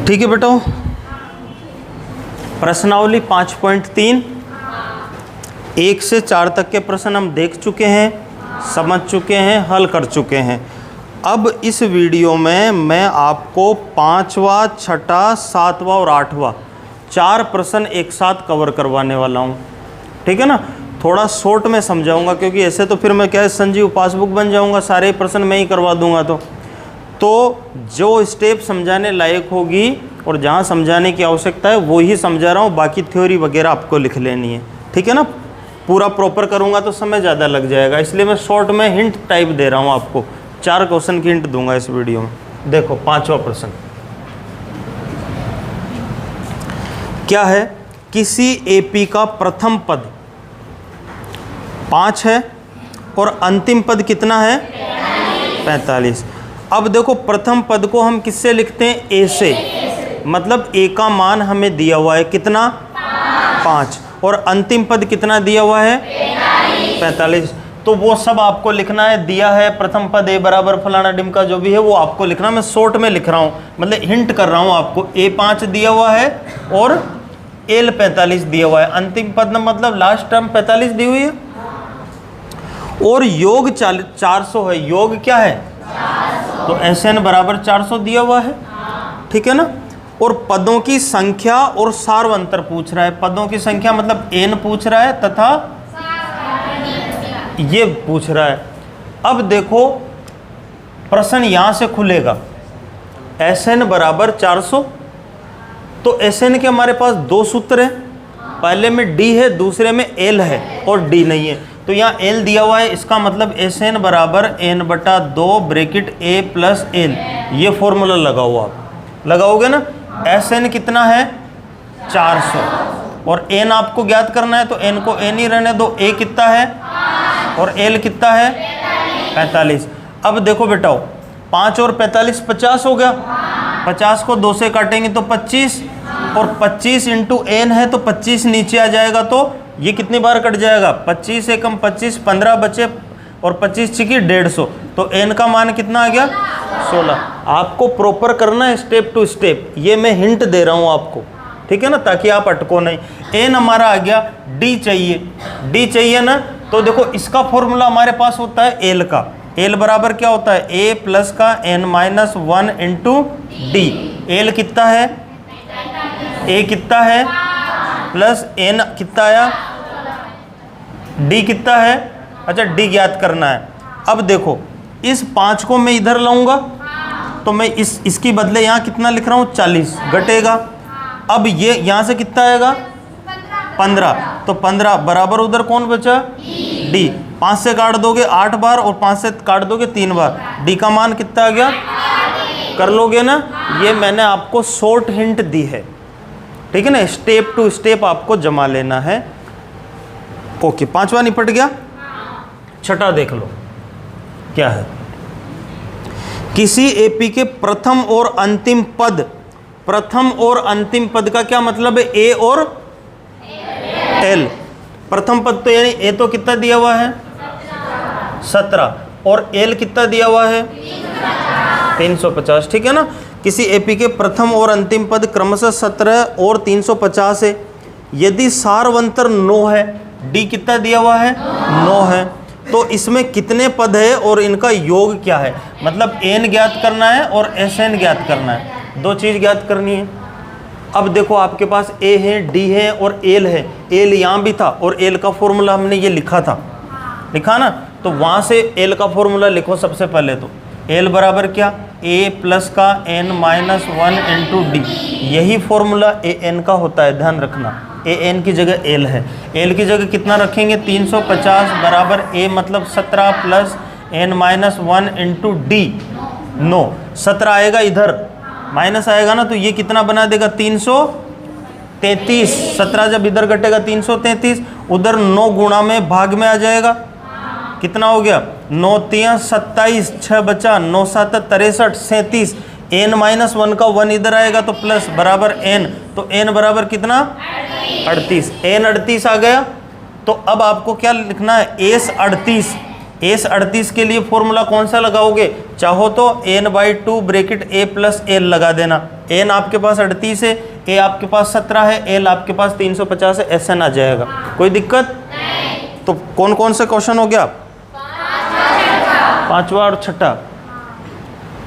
ठीक है बेटा, प्रश्नावली 5.3 1 से 4 तक के प्रश्न हम देख चुके हैं, समझ चुके हैं, हल कर चुके हैं। अब इस वीडियो में मैं आपको 5वां, 6ठा, 7वां और 8वां 4 प्रश्न एक साथ कवर करवाने वाला हूँ। ठीक है ना, थोड़ा शॉर्ट में समझाऊंगा, क्योंकि ऐसे तो फिर मैं क्या है संजीव पासबुक बन जाऊंगा, सारे प्रश्न मैं ही करवा दूंगा। तो जो स्टेप समझाने लायक होगी और जहाँ समझाने की आवश्यकता है वो ही समझा रहा हूँ, बाकी थ्योरी वगैरह आपको लिख लेनी है। ठीक है ना, पूरा प्रॉपर करूँगा तो समय ज़्यादा लग जाएगा, इसलिए मैं शॉर्ट में हिंट टाइप दे रहा हूँ आपको। 4 क्वेश्चन की हिंट दूंगा इस वीडियो में। देखो 5वां प्रश्न क्या है, किसी एपी का प्रथम पद 5 है और अंतिम पद कितना है 45। अब देखो प्रथम पद को हम किससे लिखते हैं, ए से, मतलब ए का मान हमें दिया हुआ है कितना 5 और अंतिम पद कितना दिया हुआ है 45। तो वो सब आपको लिखना है, दिया है प्रथम पद ए बराबर फलाना डिमका जो भी है वो आपको लिखना। मैं शॉर्ट में लिख रहा हूँ, मतलब हिंट कर रहा हूँ आपको। ए 5 दिया हुआ है और एल 45 दिया हुआ है, अंतिम पद मतलब लास्ट टर्म 45 दी हुई है और योग 400 है। योग क्या है, तो SN बराबर 400 दिया हुआ है। ठीक है ना, और पदों की संख्या और सार्वंतर पूछ रहा है। पदों की संख्या मतलब n पूछ रहा है तथा ये पूछ रहा है। अब देखो प्रश्न यहां से खुलेगा, SN बराबर 400, तो SN के हमारे पास 2 सूत्र है, पहले में D है, दूसरे में L है और D नहीं है। तो यहाँ L दिया हुआ है, इसका मतलब SN बराबर n/2 bracket A plus L, ये फॉर्मूला लगाओ। आप लगाओगे ना, SN कितना है 400 और n आपको ज्ञात करना है, तो n को n ही रहने दो। A कितना है और L कितना है 45। अब देखो बेटा 5 और 45 50 हो गया, 50 को 2 से काटेंगे तो 25 और 25 इंटू n है तो 25 नीचे आ जाएगा, तो ये कितनी बार कट जाएगा 25 से कम 25, 15 बचे और 25 छिकी 150, तो n का मान कितना आ गया 16। आपको प्रॉपर करना है स्टेप टू स्टेप, ये मैं हिंट दे रहा हूँ आपको। ठीक है ना, ताकि आप अटको नहीं। n हमारा आ गया, d चाहिए ना, तो देखो इसका फॉर्मूला हमारे पास होता है l का। l बराबर क्या होता है, a प्लस का n-1 इंटू d। l कितना है, a कितना है प्लस n कितना आया, d कितना है, अच्छा d ज्ञात करना है। अब देखो इस 5 को मैं इधर लाऊंगा तो मैं इसकी बदले यहाँ कितना लिख रहा हूँ 40 घटेगा। अब ये यहाँ से कितना आएगा 15, तो 15 बराबर उधर कौन बचा d। 5 से काट दोगे 8 बार और 5 से काट दोगे 3 बार, d का मान कितना आ गया, कर लोगे ना। ये मैंने आपको शॉर्ट हिंट दी है। ठीक है ना, स्टेप टू स्टेप आपको जमा लेना है। ओके, 5वां निपट गया। 6ठा देख लो क्या है, किसी एपी के प्रथम और अंतिम पद, प्रथम और अंतिम पद का क्या मतलब है, ए और एल। प्रथम पद तो यानी ए तो कितना दिया हुआ है 17 और एल कितना दिया हुआ है 350। ठीक है ना, किसी एपी के प्रथम और अंतिम पद क्रमशः 17 और 350 है। यदि सार्वंतर 9 है, डी कितना दिया हुआ है 9 है, तो इसमें कितने पद है और इनका योग क्या है, मतलब n ज्ञात करना है और SN ज्ञात करना है, 2 चीज़ ज्ञात करनी है। अब देखो आपके पास A है, D है और L है। L यहाँ भी था और L का फॉर्मूला हमने ये लिखा था, लिखा ना, तो वहाँ से L का फॉर्मूला लिखो सबसे पहले। तो L बराबर क्या, A प्लस का n-1 इंटू D, यही फॉर्मूला AN का होता है, ध्यान रखना। AN की जगह L है, L की जगह कितना रखेंगे 350 बराबर A मतलब 17 प्लस n-1 इंटू D 9। 17 आएगा इधर, माइनस आएगा ना, तो ये कितना बना देगा 333। 17 जब इधर घटेगा 333, उधर 9 गुणा में भाग में आ जाएगा, कितना हो गया 9 3 27, 6 बचा, 9 7 63 37, n-1 का 1 इधर आएगा तो प्लस बराबर n, तो n बराबर कितना 38, n 38 आ गया। तो अब आपको क्या लिखना है, एस 38 एस 38 के लिए फॉर्मूला कौन सा लगाओगे? चाहो तो n/2 bracket a plus L लगा देना। n आपके पास 38 है, a आपके पास 17 है, l आपके पास 350 है, SN आ जाएगा। कोई दिक्कत नहीं। तो कौन कौन से क्वेश्चन हो गया? पांचवा और छठा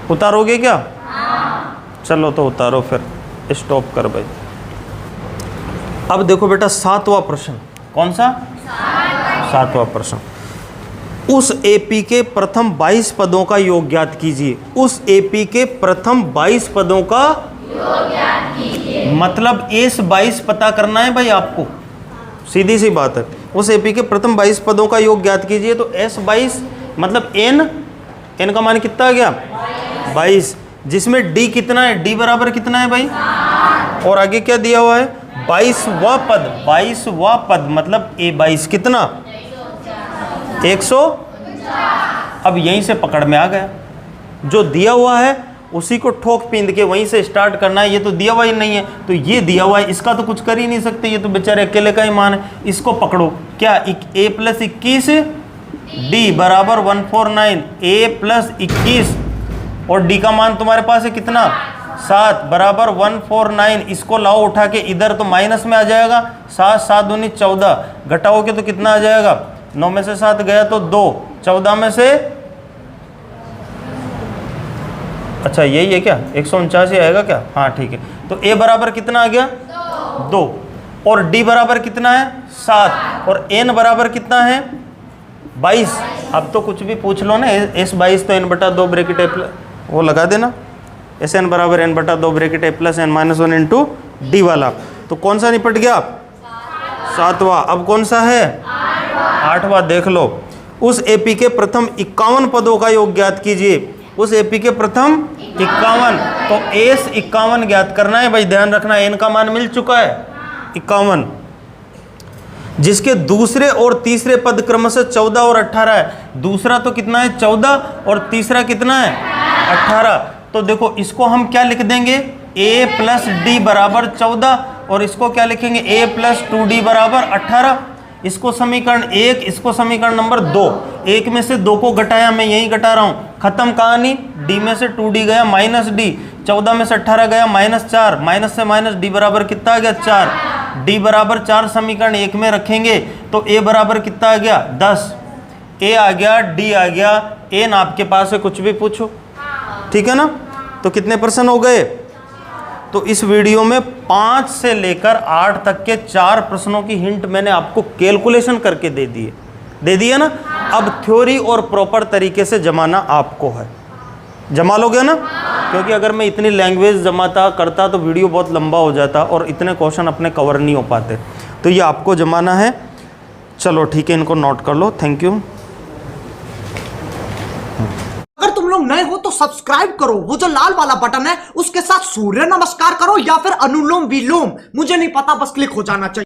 उतारोगे क्या? चलो तो उतारो, फिर स्टॉप कर भाई। अब देखो बेटा सातवां प्रश्न। कौन सा? सातवां प्रश्न। उस एपी के प्रथम 22 पदों का योग ज्ञात कीजिए। उस एपी के प्रथम 22 पदों का योग ज्ञात कीजिए। मतलब एस 22 पता करना है भाई आपको, सीधी सी बात है। उस एपी के प्रथम 22 पदों का योग ज्ञात कीजिए। तो एस 22 मतलब एन का मान कितना आ गया? 22, जिसमें डी कितना है? डी बराबर कितना है भाई? और आगे क्या दिया हुआ है? 22वां पद। 22वां पद मतलब ए 22 कितना? 149। अब यहीं से पकड़ में आ गया, जो दिया हुआ है उसी को ठोक पींद के वहीं से स्टार्ट करना है। ये तो दिया हुआ ही नहीं है, तो ये दिया हुआ है, इसका तो कुछ कर ही नहीं सकते, ये तो बेचारे अकेले का ही मान है। इसको पकड़ो, क्या a + 21 डी बराबर 149, a + 21 और डी का मान तुम्हारे पास है कितना? 7 बराबर 149। इसको लाओ उठा के इधर, तो माइनस में आ जाएगा। 7 7 दूनी 14, घटाओगे तो कितना आ जाएगा? 9 में से 7 गया तो 2, 14 में से, अच्छा यही है क्या? 149 आएगा क्या? हाँ ठीक है। तो a बराबर कितना आ गया? 2 और d बराबर कितना है? 7 और n बराबर कितना है? 22। अब तो कुछ भी पूछ लो ना, s 22 तो n/2 ब्रैकेट a वो लगा देना, SN बराबर n/2 bracket a + n-1 into D वाला। तो कौन सा निपट गया? सातवां। अब कौन सा है? आठवां। देख लो, उस एपी के प्रथम 51 पदों का योग ज्ञात कीजिए। उस एपी के प्रथम 51, तो एस 51 ज्ञात करना है भाई। ध्यान रखना, एन का मान मिल चुका है 51, जिसके दूसरे और तीसरे पद क्रमशः 14 और 18 है। दूसरा तो कितना है? 14 और तीसरा कितना है? 18। तो देखो इसको हम क्या लिख देंगे? a + d बराबर 14 और इसको क्या लिखेंगे? a + 2d बराबर 18। इसको समीकरण 1, इसको समीकरण नंबर 2। 1 में से 2 को घटाया, मैं यही घटा रहा हूँ, खत्म कहानी। d में से 2d गया -d, 14 में से 18 गया -4, माइनस से माइनस d बराबर कितना आ गया? 4। d बराबर 4 समीकरण 1 में रखेंगे तो a बराबर कितना आ गया? 10। a आ गया, d आ गया, n आपके पास है, कुछ भी पूछो, ठीक है ना? तो कितने प्रश्न हो गए? तो इस वीडियो में 5 से लेकर 8 तक के 4 प्रश्नों की हिंट मैंने आपको कैलकुलेशन करके दे दिए ना। अब थ्योरी और प्रॉपर तरीके से जमाना आपको है। जमा लोगे ना? क्योंकि अगर मैं इतनी लैंग्वेज जमाता करता तो वीडियो बहुत लंबा हो जाता और इतने क्वेश्चन अपने कवर नहीं हो पाते। तो ये आपको जमाना है। चलो ठीक है, इनको नोट कर लो। Thank you. अगर तुम लोग नए हो तो सब्सक्राइब करो, वो जो लाल वाला बटन है उसके साथ सूर्य नमस्कार करो या फिर अनुलोम विलोम, मुझे नहीं पता, बस क्लिक हो जाना चाहिए।